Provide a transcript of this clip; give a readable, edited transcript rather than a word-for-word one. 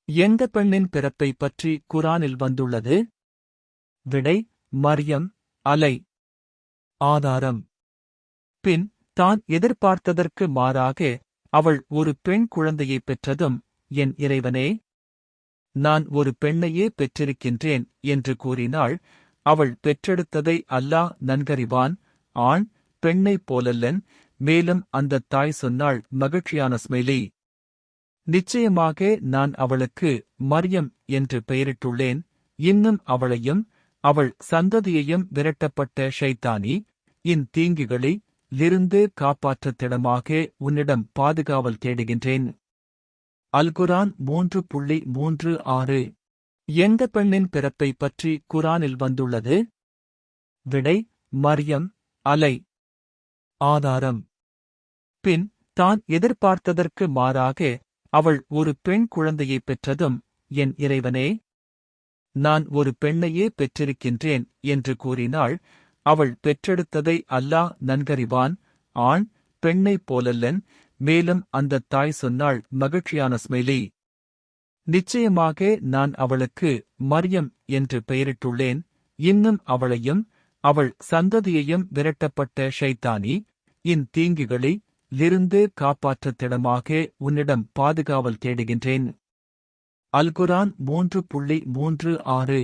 எந்த பெண்ணின் பிறப்பை பற்றி குரானில் வந்துள்ளது? விடை: மரியம். அலை. ஆதாரம்: பின் தான் எதிர்பார்த்ததற்கு மாறாக அவள் ஒரு பெண் குழந்தையை பெற்றதும், என் இறைவனே, நான் ஒரு பெண்ணையே பெற்றிருக்கின்றேன் என்று கூறினாள். அவள் பெற்றெடுத்ததை அல்லாஹ் நன்கறிவான். ஆண் பெண்ணைப் போலல்லன். மேலும் அந்தத் தாய் சொன்னாள், மகிழ்ச்சியான ஸ்மெலி, நிச்சயமாக நான் அவளுக்கு மரியம் என்று பெயரிட்டுள்ளேன். இன்னும் அவளையும் அவள் சந்ததியையும் விரட்டப்பட்ட ஷைத்தானி இன் தீங்குகளி லிருந்து காப்பாற்றத்திடமாக உன்னிடம் பாதுகாவல் தேடுகின்றேன். அல்குரான் 3.36. எந்த பெண்ணின் பிறப்பை பற்றி குரானில் வந்துள்ளது? விடை: மரியம். அலை. ஆதாரம்: பின் தான் எதிர்பார்த்ததற்கு மாறாக அவள் ஒரு பெண் குழந்தையை பெற்றதும், என் இறைவனே, நான் ஒரு பெண்ணையே பெற்றிருக்கின்றேன் என்று கூறினாள். அவள் பெற்றெடுத்ததை அல்லாஹ் நன்கறிவான். ஆண் பெண்ணைப் போலல்லன். மேலும் அந்தத் தாய் சொன்னாள், மகிழ்ச்சியான ஸ்மெலி, நிச்சயமாக நான் அவளுக்கு மரியம் என்று பெயரிட்டுள்ளேன். இன்னும் அவளையும் அவள் சந்ததியையும் விரட்டப்பட்ட ஷைத்தானி இன் தீங்குகளி லிருந்து காப்பாற்றத்திடமாக உன்னிடம் பாதுகாவல் தேடுகின்றேன். அல்குரான் 3.36.